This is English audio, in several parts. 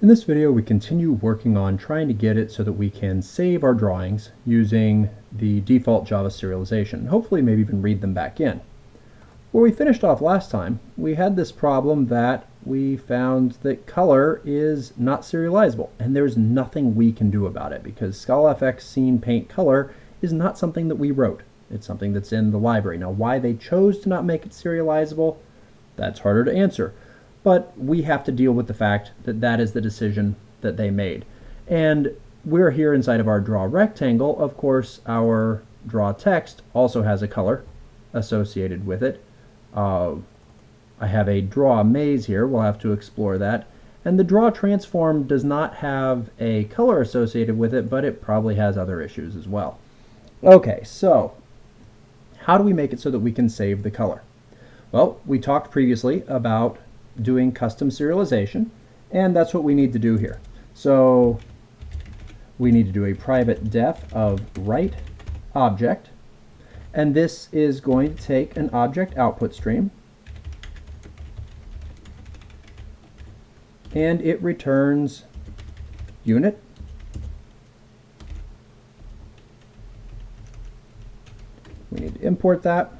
In this video, we continue working on trying to get it so that we can save our drawings using the default Java serialization. Hopefully maybe even read them back in. Where we finished off last time, we had this problem that we found that color is not serializable, and there's nothing we can do about it because Scala FX Scene Paint Color is not something that we wrote. It's something that's in the library. Now, why they chose to not make it serializable, that's harder to answer. But we have to deal with the fact that that is the decision that they made. And we're here inside of our draw rectangle. Of course, our draw text also has a color associated with it. I have a draw maze here. We'll have to explore that. And the draw transform does not have a color associated with it, but it probably has other issues as well. Okay, so how do we make it so that we can save the color? Well, we talked previously about doing custom serialization, and that's what we need to do here. So we need to do a private def of write object, and this is going to take an object output stream, and it returns unit, we need to import that.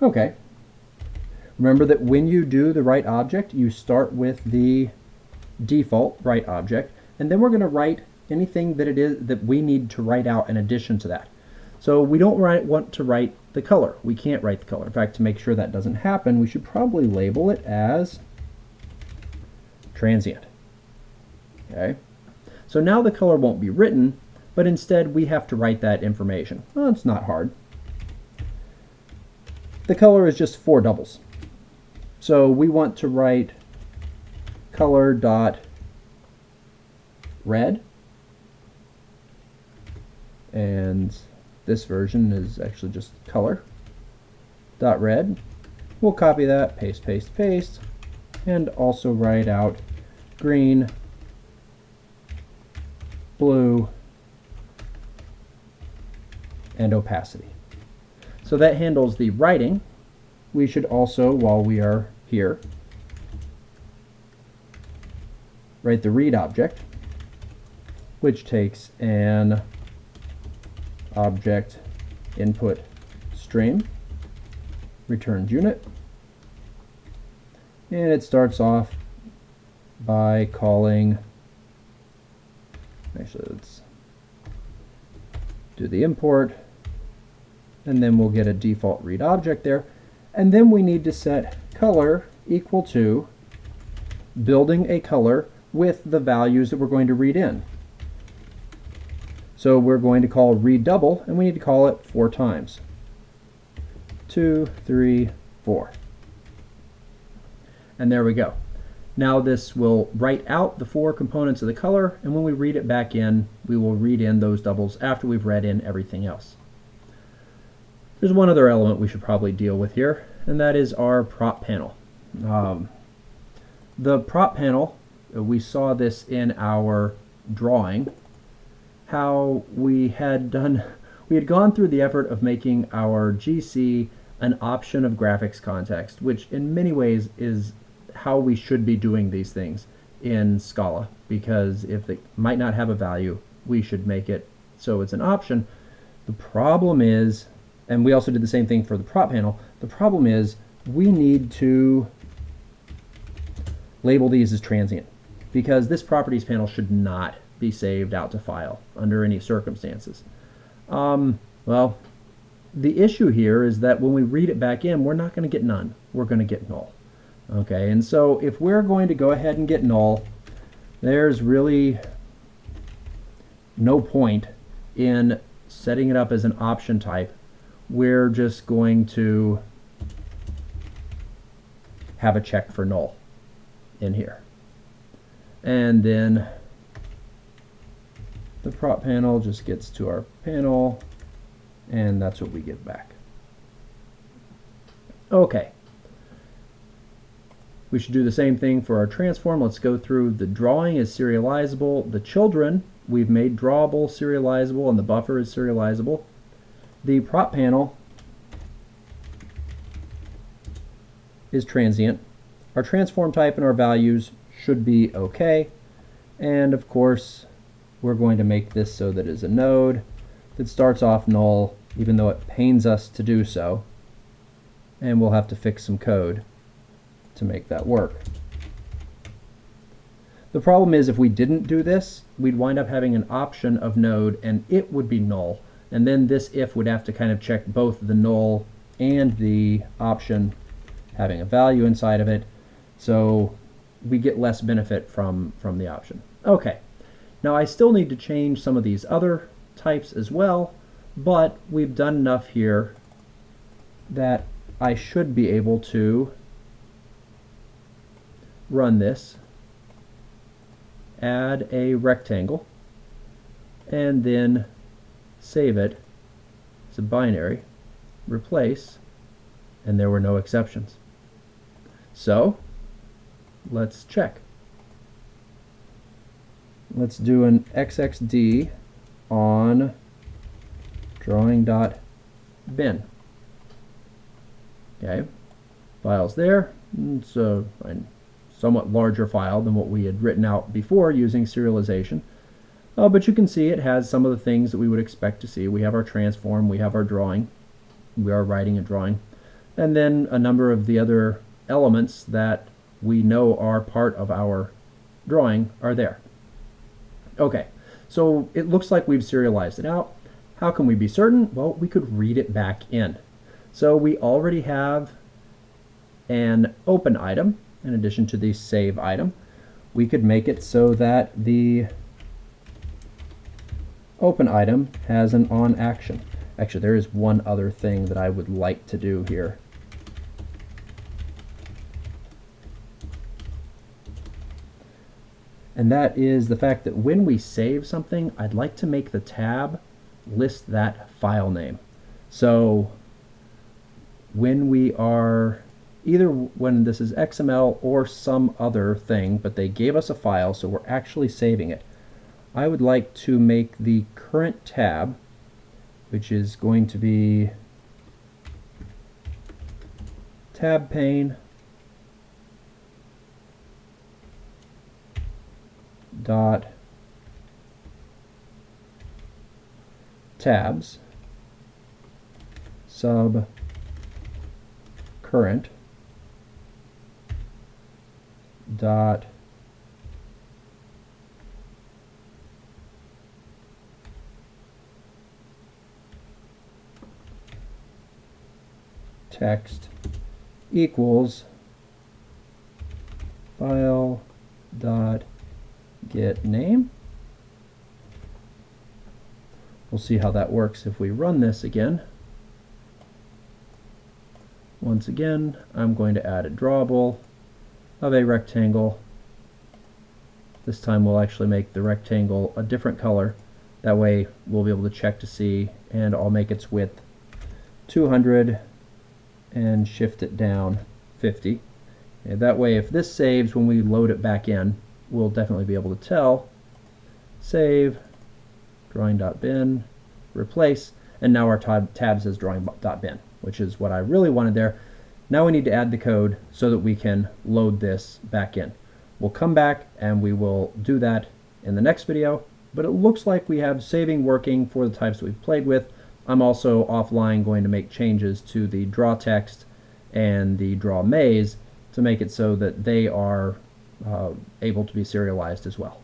Okay. Remember that when you do the write object, you start with the default write object, and then we're going to write anything that it is that we need to write out in addition to that. So we don't want to write the color. We can't write the color. In fact, to make sure that doesn't happen, we should probably label it as transient. Okay. So now the color won't be written, but instead we have to write that information. Well, it's not hard. The color is just 4 doubles. So we want to write color dot red, and this version is actually just color dot red. We'll copy that, paste, paste, paste, and also write out green, blue, and opacity. So that handles the writing. We should also, while we are here, write the read object, which takes an object input stream, returns unit, and it starts off by calling, actually let's do the import, and then we'll get a default read object there. And then we need to set color equal to building a color with the values that we're going to read in. So we're going to call read double, and we need to call it 4 times. 2, 3, 4. And there we go. Now this will write out the 4 components of the color, and when we read it back in, we will read in those doubles after we've read in everything else. There's one other element we should probably deal with here, and that is our prop panel. The prop panel, we saw this in our drawing, how we had gone through the effort of making our GC an option of graphics context, which in many ways is how we should be doing these things in Scala, because if it might not have a value, we should make it so it's an option. The problem is, and we also did the same thing for the prop panel, the problem is we need to label these as transient, because this properties panel should not be saved out to file under any circumstances. Well, the issue here is that when we read it back in, we're not going to get none. We're going to get null. Okay, and so if we're going to go ahead and get null, there's really no point in setting it up as an option type. We're just going to have a check for null in here. And then the prop panel just gets to our panel, and that's what we get back. Okay. We should do the same thing for our transform. Let's go through. The drawing is serializable. The children we've made drawable, serializable, and the buffer is serializable. The prop panel is transient. Our transform type and our values should be okay. And of course, we're going to make this so that it's a node that starts off null, even though it pains us to do so. And we'll have to fix some code to make that work. The problem is if we didn't do this, we'd wind up having an option of node and it would be null. And then this if would have to kind of check both the null and the option having a value inside of it. So we get less benefit from the option. Okay, now I still need to change some of these other types as well, but we've done enough here that I should be able to run this, add a rectangle, and then save it as a binary, replace, and there were no exceptions. So let's check. Let's do an xxd on drawing.bin. Okay, file's there. It's a somewhat larger file than what we had written out before using serialization. But you can see it has some of the things that we would expect to see. We have our transform, we have our drawing, we are writing a drawing, and then a number of the other elements that we know are part of our drawing are there. Okay, so it looks like we've serialized it out. How can we be certain? Well, we could read it back in. So we already have an open item in addition to the save item. We could make it so that the open item has an on action. Actually, there is one other thing that I would like to do here. And that is the fact that when we save something, I'd like to make the tab list that file name. So when we are, either when this is XML or some other thing, but they gave us a file, so we're actually saving it, I would like to make the current tab, which is going to be tab pane dot tabs sub current dot text equals file dot get name. We'll see how that works if we run this again. Once again, I'm going to add a drawable of a rectangle. This time we'll actually make the rectangle a different color. That way we'll be able to check to see, and I'll make its width 200 and shift it down 50. And that way if this saves, when we load it back in, we'll definitely be able to tell. Save, drawing.bin, replace, and now our tab says drawing.bin, which is what I really wanted there. Now we need to add the code so that we can load this back in. We'll come back and we will do that in the next video, but it looks like we have saving working for the types that we've played with. I'm also offline going to make changes to the draw text and the draw maze to make it so that they are able to be serialized as well.